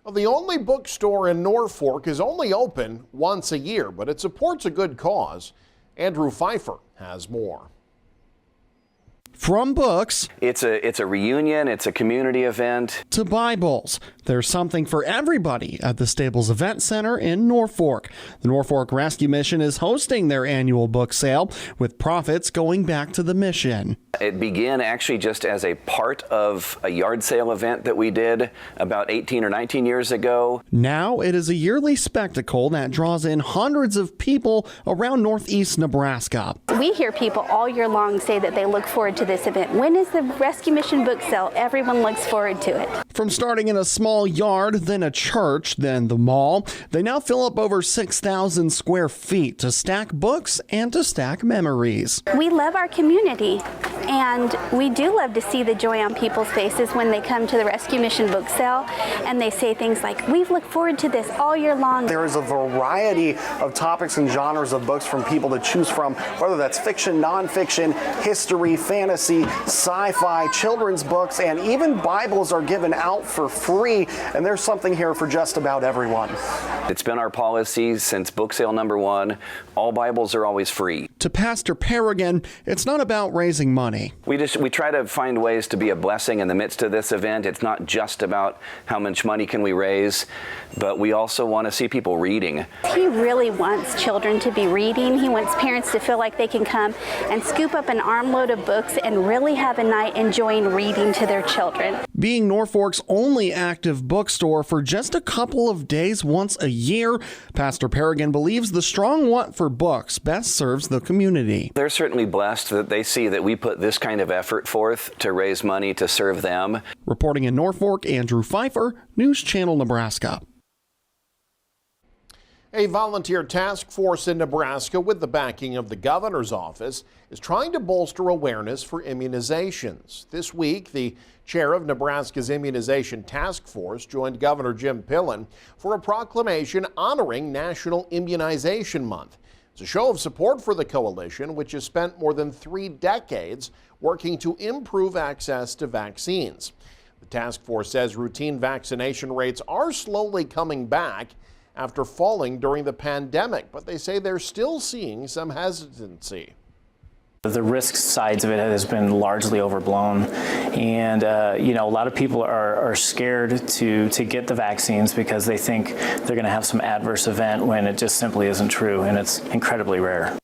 Well, the only bookstore in Norfolk is only open once a year, but it supports a good cause. Andrew Pfeiffer has more. From books, it's a reunion, it's a community event, to Bibles, there's something for everybody at the Stables Event Center in Norfolk. The Norfolk Rescue Mission is hosting their annual book sale, with profits going back to the mission. It began actually just as a part of a yard sale event that we did about 18 or 19 years ago. Now it is a yearly spectacle that draws in hundreds of people around northeast Nebraska. We hear people all year long say that they look forward to this event. When is the Rescue Mission book sale? Everyone looks forward to it. From starting in a small yard, then a church, then the mall, they now fill up over 6,000 square feet to stack books and to stack memories. We love our community, and we do love to see the joy on people's faces when they come to the Rescue Mission book sale and they say things like, we've looked forward to this all year long. There is a variety of topics and genres of books from people to choose from, whether that's fiction, nonfiction, history, fantasy, sci-fi, children's books, and even Bibles are given out for free, and there's something here for just about everyone. It's been our policy since book sale number 1. All Bibles are always free. To Pastor Perrigan, it's not about raising money. We try to find ways to be a blessing in the midst of this event. It's not just about how much money can we raise, but we also want to see people reading. He really wants children to be reading. He wants parents to feel like they can come and scoop up an armload of books and really have a night enjoying reading to their children. Being Norfolk's only active bookstore for just a couple of days once a year, Pastor Perrigan believes the strong want for books best serves the community. They're certainly blessed that they see that we put this kind of effort forth to raise money to serve them. Reporting in Norfolk, Andrew Pfeiffer, News Channel, Nebraska. A volunteer task force in Nebraska, with the backing of the governor's office, is trying to bolster awareness for immunizations. This week, the chair of Nebraska's Immunization Task Force joined Governor Jim Pillen for a proclamation honoring National Immunization Month. It's a show of support for the coalition, which has spent more than 3 decades working to improve access to vaccines. The task force says routine vaccination rates are slowly coming back after falling during the pandemic, but they say they're still seeing some hesitancy. The risk sides of it has been largely overblown, and a lot of people are scared to get the vaccines because they think they're going to have some adverse event when it just simply isn't true, and it's incredibly rare.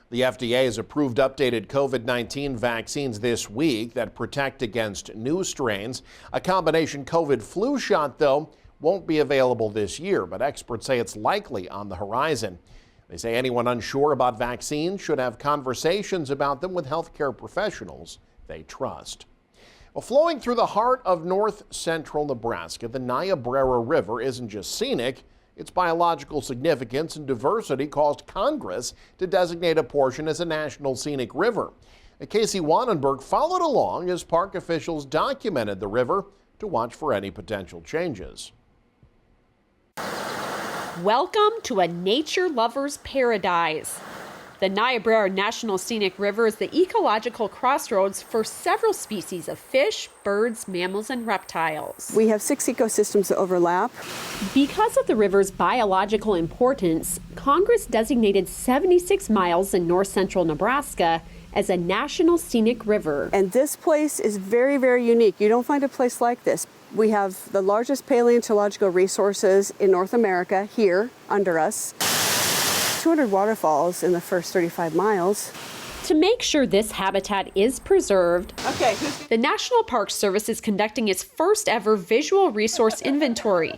The FDA has approved updated COVID-19 vaccines this week that protect against new strains. A combination COVID flu shot, though, won't be available this year, but experts say it's likely on the horizon. They say anyone unsure about vaccines should have conversations about them with healthcare professionals they trust. Well, flowing through the heart of north central Nebraska, the Niobrara River isn't just scenic. Its biological significance and diversity caused Congress to designate a portion as a national scenic river. Casey Wannenberg followed along as park officials documented the river to watch for any potential changes. Welcome to a nature lover's paradise. The Niobrara National Scenic River is the ecological crossroads for several species of fish, birds, mammals, and reptiles. We have 6 ecosystems that overlap. Because of the river's biological importance, Congress designated 76 miles in north central Nebraska as a national scenic river. And this place is very, very unique. You don't find a place like this. We have the largest paleontological resources in North America here under us. 200 waterfalls in the first 35 miles. To make sure this habitat is preserved, the National Park Service is conducting its first ever visual resource inventory.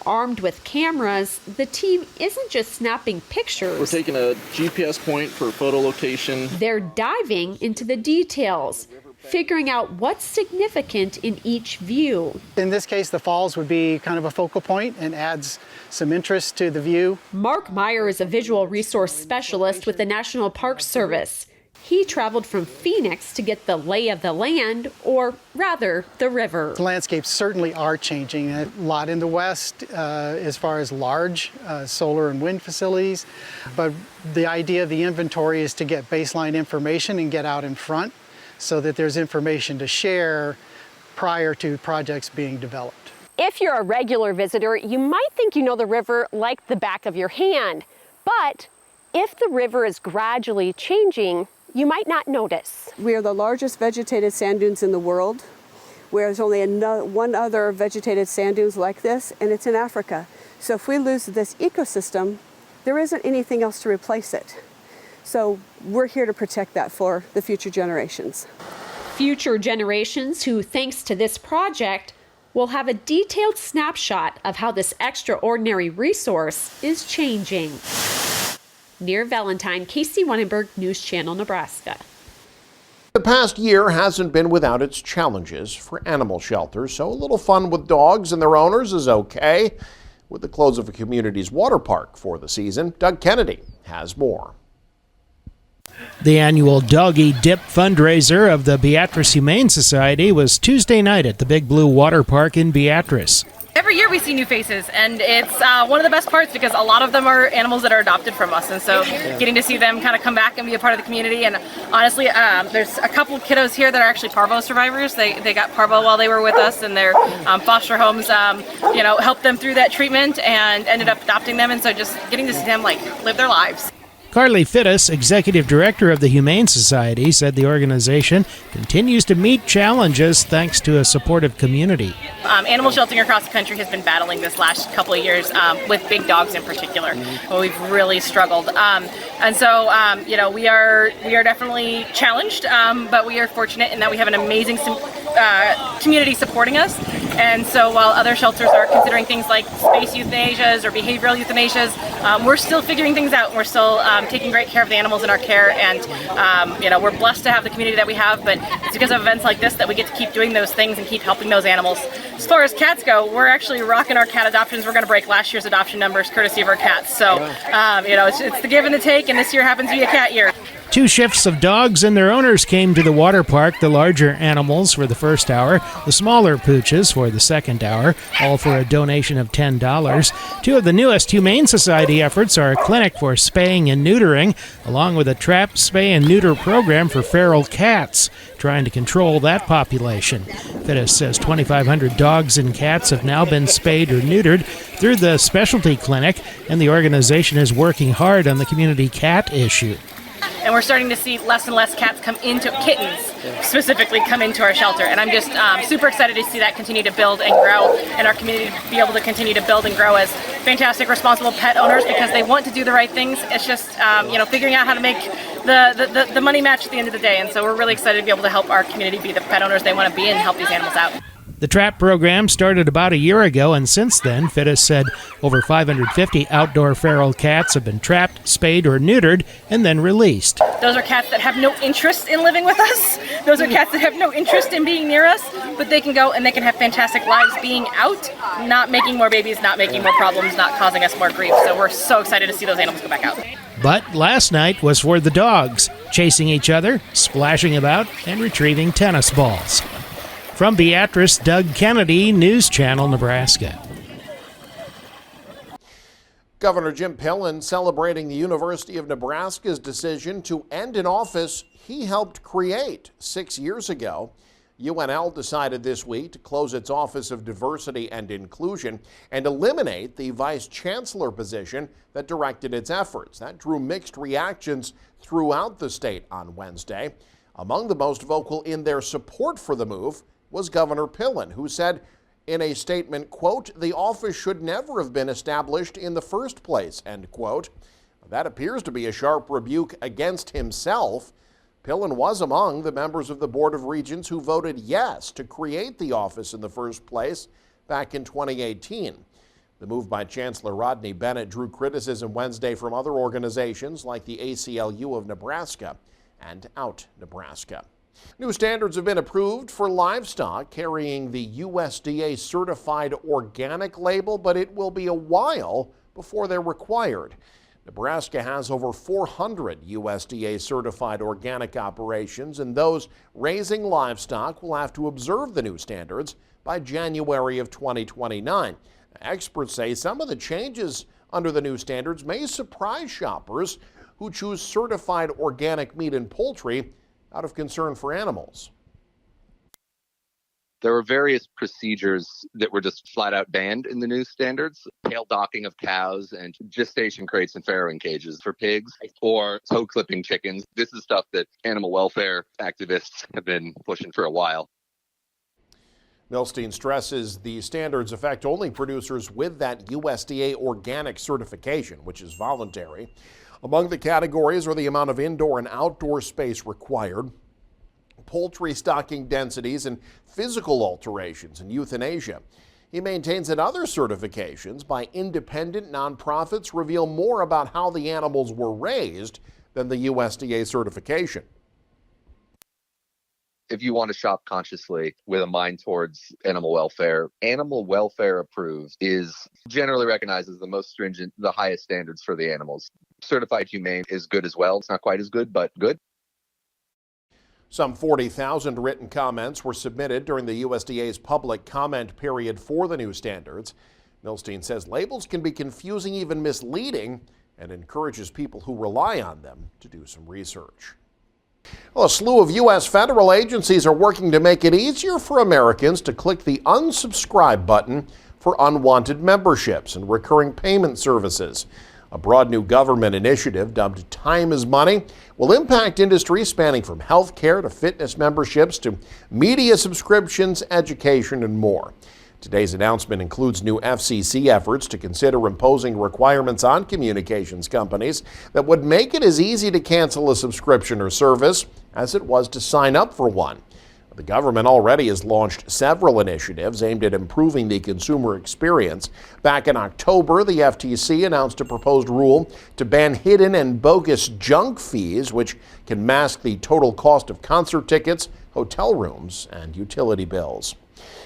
Armed with cameras, the team isn't just snapping pictures. We're taking a GPS point for photo location. They're diving into the details, figuring out what's significant in each view. In this case, the falls would be kind of a focal point and adds some interest to the view. Mark Meyer is a visual resource specialist with the National Park Service. He traveled from Phoenix to get the lay of the land, or rather, the river. The landscapes certainly are changing. A lot in the west as far as large solar and wind facilities. But the idea of the inventory is to get baseline information and get out in front so that there's information to share prior to projects being developed. If you're a regular visitor, you might think you know the river like the back of your hand. But if the river is gradually changing, you might not notice. We are the largest vegetated sand dunes in the world. There's only one other vegetated sand dunes like this, and it's in Africa. So if we lose this ecosystem, there isn't anything else to replace it. So we're here to protect that for the future generations. Future generations who, thanks to this project, will have a detailed snapshot of how this extraordinary resource is changing. Near Valentine, Casey Wannenberg, News Channel, Nebraska. The past year hasn't been without its challenges for animal shelters, so a little fun with dogs and their owners is okay. With the close of a community's water park for the season, Doug Kennedy has more. The annual Doggie Dip fundraiser of the Beatrice Humane Society was Tuesday night at the Big Blue Water Park in Beatrice. Every year we see new faces, and it's one of the best parts because a lot of them are animals that are adopted from us, and so getting to see them kind of come back and be a part of the community. And honestly, there's a couple kiddos here that are actually parvo survivors. They got parvo while they were with us, and their foster homes helped them through that treatment and ended up adopting them, and so just getting to see them live their lives. Carly Fittis, executive director of the Humane Society, said the organization continues to meet challenges thanks to a supportive community. Animal sheltering across the country has been battling this last couple of years with big dogs in particular. We've really struggled, and so we are definitely challenged, but we are fortunate in that we have an amazing community supporting us. And so while other shelters are considering things like space euthanasias or behavioral euthanasias, we're still figuring things out. We're still taking great care of the animals in our care, and we're blessed to have the community that we have, but it's because of events like this that we get to keep doing those things and keep helping those animals. As far as cats go, we're actually rocking our cat adoptions. We're going to break last year's adoption numbers courtesy of our cats. So, it's the give and the take, and this year happens to be a cat year. 2 shifts of dogs and their owners came to the water park, the larger animals for the first hour, the smaller pooches for the second hour, all for a donation of $10. 2 of the newest Humane Society efforts are a clinic for spaying and neutering, along with a trap, spay, and neuter program for feral cats, trying to control that population. Fittis says 2,500 dogs and cats have now been spayed or neutered through the specialty clinic, and the organization is working hard on the community cat issue. And we're starting to see less and less kittens specifically come into our shelter. And I'm just super excited to see that continue to build and grow, and our community to be able to continue to build and grow as fantastic, responsible pet owners because they want to do the right things. It's just, figuring out how to make the money match at the end of the day. And so we're really excited to be able to help our community be the pet owners they want to be and help these animals out. The trap program started about a year ago, and since then, Fittis said over 550 outdoor feral cats have been trapped, spayed, or neutered, and then released. Those are cats that have no interest in living with us. Those are cats that have no interest in being near us, but they can go and they can have fantastic lives being out, not making more babies, not making more problems, not causing us more grief. So we're so excited to see those animals go back out. But last night was for the dogs, chasing each other, splashing about, and retrieving tennis balls. From Beatrice, Doug Kennedy, News Channel, Nebraska. Governor Jim Pillen celebrating the University of Nebraska's decision to end an office he helped create 6 years ago. UNL decided this week to close its Office of Diversity and Inclusion and eliminate the vice chancellor position that directed its efforts. That drew mixed reactions throughout the state on Wednesday. Among the most vocal in their support for the move was Governor Pillen, who said in a statement, quote, "The office should never have been established in the first place," end quote. That appears to be a sharp rebuke against himself. Pillen was among the members of the Board of Regents who voted yes to create the office in the first place back in 2018. The move by Chancellor Rodney Bennett drew criticism Wednesday from other organizations like the ACLU of Nebraska and Out Nebraska. New standards have been approved for livestock carrying the USDA certified organic label, but it will be a while before they're required. Nebraska has over 400 USDA certified organic operations, and those raising livestock will have to observe the new standards by January of 2029. Experts say some of the changes under the new standards may surprise shoppers who choose certified organic meat and poultry out of concern for animals. There were various procedures that were just flat out banned in the new standards. Tail docking of cows and gestation crates and farrowing cages for pigs, or toe clipping chickens. This is stuff that animal welfare activists have been pushing for a while. Milstein stresses the standards affect only producers with that USDA organic certification, which is voluntary. Among the categories are the amount of indoor and outdoor space required, poultry stocking densities, and physical alterations and euthanasia. He maintains that other certifications by independent nonprofits reveal more about how the animals were raised than the USDA certification. If you want to shop consciously with a mind towards animal welfare approved is generally recognized as the most stringent, the highest standards for the animals. Certified humane is good as well. It's not quite as good, but good. Some 40,000 written comments were submitted during the USDA's public comment period for the new standards. Milstein says labels can be confusing, even misleading, and encourages people who rely on them to do some research. Well, a slew of U.S. federal agencies are working to make it easier for Americans to click the unsubscribe button for unwanted memberships and recurring payment services. A broad new government initiative dubbed Time is Money will impact industries spanning from healthcare to fitness memberships to media subscriptions, education, and more. Today's announcement includes new FCC efforts to consider imposing requirements on communications companies that would make it as easy to cancel a subscription or service as it was to sign up for one. The government already has launched several initiatives aimed at improving the consumer experience. Back in October, the FTC announced a proposed rule to ban hidden and bogus junk fees, which can mask the total cost of concert tickets, hotel rooms, and utility bills.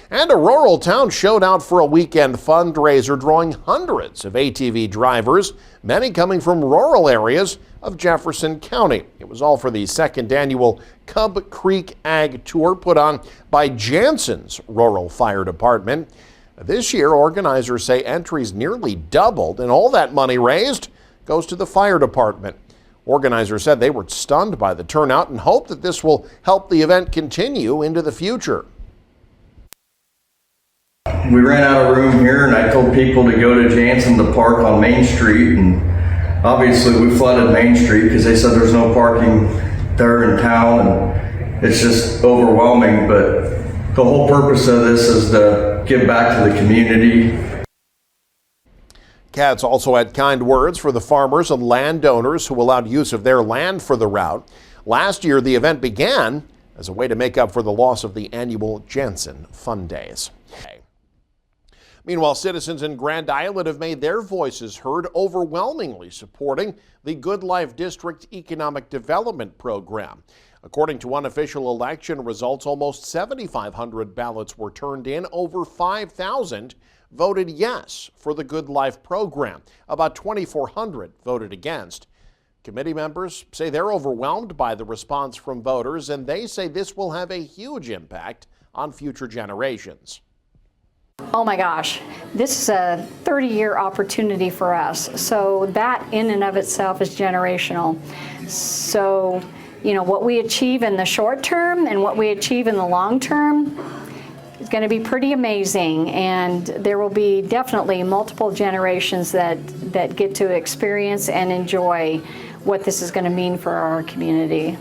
And a rural town showed out for a weekend fundraiser drawing hundreds of ATV drivers, many coming from rural areas of Jefferson County. It was all for the second annual Cub Creek Ag Tour put on by Jansen's Rural Fire Department. This year, organizers say entries nearly doubled, and all that money raised goes to the fire department. Organizers said they were stunned by the turnout and hope that this will help the event continue into the future. We ran out of room here, and I told people to go to Jansen to park on Main Street, and obviously we flooded Main Street because they said there's no parking there in town, and it's just overwhelming. But the whole purpose of this is to give back to the community. Katz also had kind words for the farmers and landowners who allowed use of their land for the route. Last year, the event began as a way to make up for the loss of the annual Jansen Fun Days. Meanwhile, citizens in Grand Island have made their voices heard, overwhelmingly supporting the Good Life District Economic Development Program. According to unofficial election results, almost 7,500 ballots were turned in. Over 5,000 voted yes for the Good Life program. About 2,400 voted against. Committee members say they're overwhelmed by the response from voters, and they say this will have a huge impact on future generations. Oh my gosh, this is a 30-year opportunity for us. So that in and of itself is generational. So, you know, what we achieve in the short term and what we achieve in the long term is going to be pretty amazing. And there will be definitely multiple generations that get to experience and enjoy what this is going to mean for our community.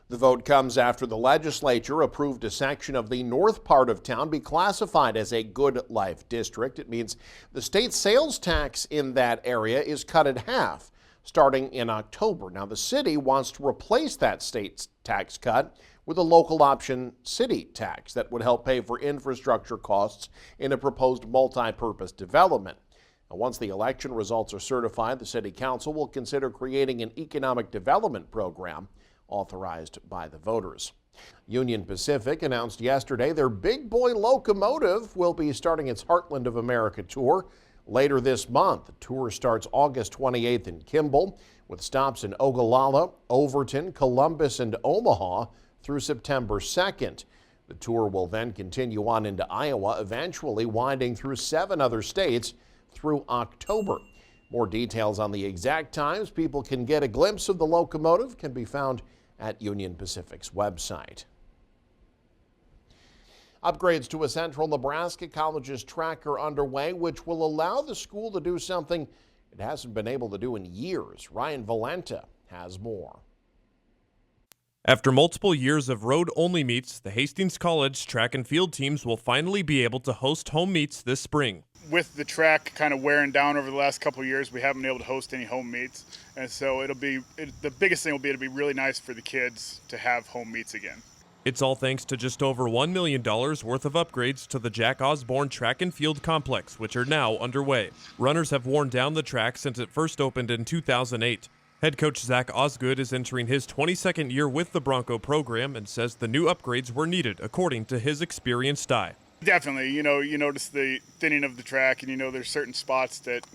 The vote comes after the legislature approved a section of the north part of town be classified as a Good Life district. It means the state sales tax in that area is cut in half starting in October. Now, the city wants to replace that state tax cut with a local option city tax that would help pay for infrastructure costs in a proposed multi-purpose development. Now, once the election results are certified, the city council will consider creating an economic development program authorized by the voters. Union Pacific announced yesterday their Big Boy locomotive will be starting its Heartland of America tour later this month. The tour starts August 28th in Kimball with stops in Ogallala, Overton, Columbus, and Omaha through September 2nd. The tour will then continue on into Iowa, eventually winding through 7 other states through October. More details on the exact times people can get a glimpse of the locomotive can be found at Union Pacific's website. Upgrades to a Central Nebraska College's track are underway, which will allow the school to do something it hasn't been able to do in years. Ryan Valenta has more. After multiple years of road-only meets, the Hastings College track and field teams will finally be able to host home meets this spring. With the track kind of wearing down over the last couple of years, we haven't been able to host any home meets. And so the biggest thing will be it'll be really nice for the kids to have home meets again. It's all thanks to just over $1 million worth of upgrades to the Jack Osborne track and field complex, which are now underway. Runners have worn down the track since it first opened in 2008. Head coach Zach Osgood is entering his 22nd year with the Bronco program and says the new upgrades were needed, according to his experienced eye. Definitely, you notice the thinning of the track, and there's certain spots that,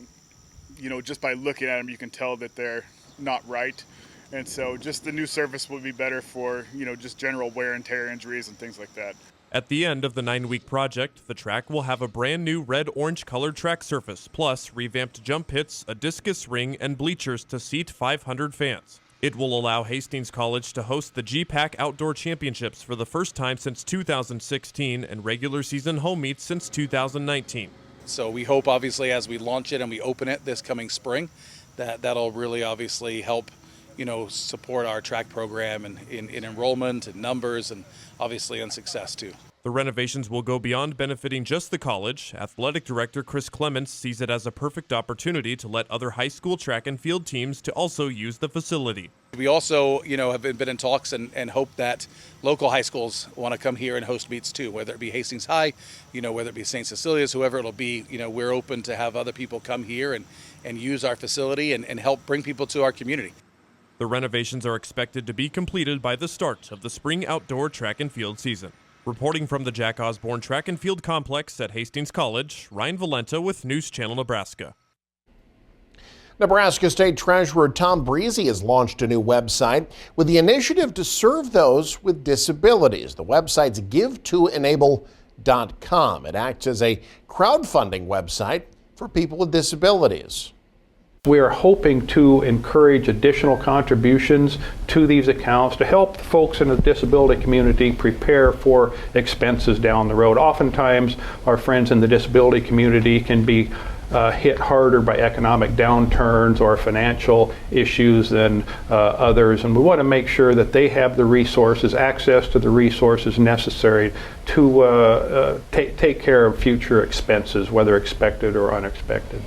just by looking at them, you can tell that they're not right. And so just the new surface will be better for, just general wear and tear injuries and things like that. At the end of the 9-week project, the track will have a brand new red-orange colored track surface, plus revamped jump pits, a discus ring, and bleachers to seat 500 fans. It will allow Hastings College to host the GPAC Outdoor Championships for the first time since 2016 and regular season home meets since 2019. So we hope, obviously, as we launch it and we open it this coming spring, that'll really obviously help support our track program and in enrollment and numbers and obviously in success too. The renovations will go beyond benefiting just the college. Athletic Director Chris Clements sees it as a perfect opportunity to let other high school track and field teams to also use the facility. We also, have been in talks and hope that local high schools want to come here and host meets too, whether it be Hastings High, whether it be St. Cecilia's, whoever it'll be, we're open to have other people come here and use our facility and help bring people to our community. The renovations are expected to be completed by the start of the spring outdoor track and field season. Reporting from the Jack Osborne Track and Field Complex at Hastings College, Ryan Valenta with News Channel Nebraska. Nebraska State Treasurer Tom Breezy has launched a new website with the initiative to serve those with disabilities. The website's GiveToEnable.com. It acts as a crowdfunding website for people with disabilities. We are hoping to encourage additional contributions to these accounts to help folks in the disability community prepare for expenses down the road. Oftentimes, our friends in the disability community can be hit harder by economic downturns or financial issues than others, and we want to make sure that they have the resources, access to the resources necessary to take care of future expenses, whether expected or unexpected.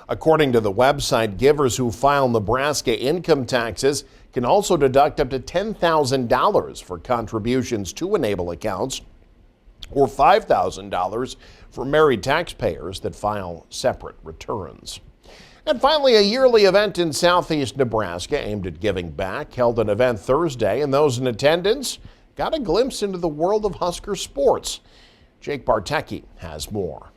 According to the website, givers who file Nebraska income taxes can also deduct up to $10,000 for contributions to Enable accounts or $5,000 for married taxpayers that file separate returns. And finally, a yearly event in southeast Nebraska aimed at giving back held an event Thursday, and those in attendance got a glimpse into the world of Husker sports. Jake Bartecki has more.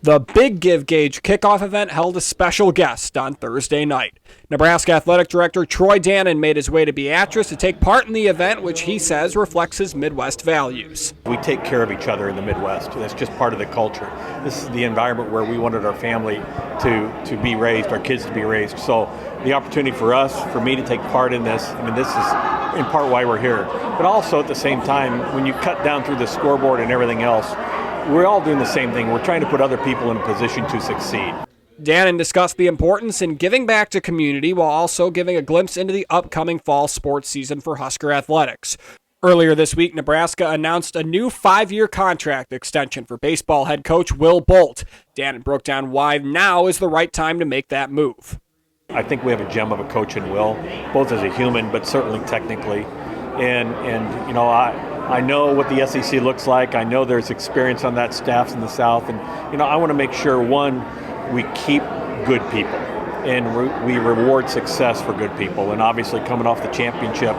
The Big Give Gauge kickoff event held a special guest on Thursday night. Nebraska Athletic Director Troy Dannon made his way to Beatrice to take part in the event, which he says reflects his Midwest values. We take care of each other in the Midwest. That's just part of the culture. This is the environment where we wanted our family to be raised, our kids to be raised. So the opportunity for us, for me to take part in this, this is in part why we're here. But also at the same time, when you cut down through the scoreboard and everything else, we're all doing the same thing. We're trying to put other people in a position to succeed. Dannon discussed the importance in giving back to community while also giving a glimpse into the upcoming fall sports season for Husker athletics. Earlier this week, Nebraska announced a new 5-year contract extension for baseball head coach Will Bolt. Dannon broke down why now is the right time to make that move. I think we have a gem of a coach in Will, both as a human but certainly technically. And I know what the SEC looks like. I know there's experience on that staff in the South. And, I want to make sure, one, we keep good people and we reward success for good people. And obviously coming off the championship,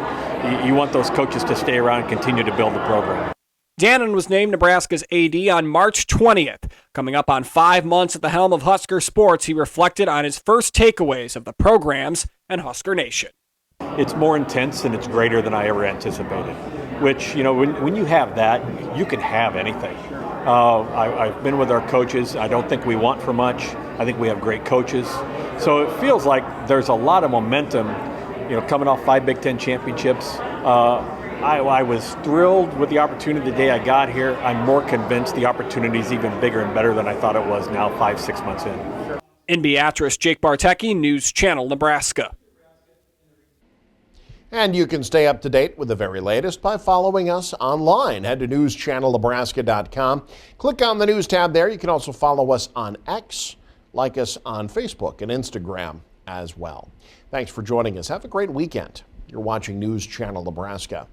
you want those coaches to stay around and continue to build the program. Dannon was named Nebraska's AD on March 20th. Coming up on 5 months at the helm of Husker sports, he reflected on his first takeaways of the programs and Husker Nation. It's more intense and it's greater than I ever anticipated, which, when you have that, you can have anything. I've been with our coaches. I don't think we want for much. I think we have great coaches. So it feels like there's a lot of momentum, coming off 5 Big Ten championships. I was thrilled with the opportunity the day I got here. I'm more convinced the opportunity is even bigger and better than I thought it was now 5-6 months in. In Beatrice, Jake Bartecki, News Channel, Nebraska. And you can stay up to date with the very latest by following us online. Head to newschannelnebraska.com. Click on the News tab there. You can also follow us on X, like us on Facebook and Instagram as well. Thanks for joining us. Have a great weekend. You're watching News Channel Nebraska.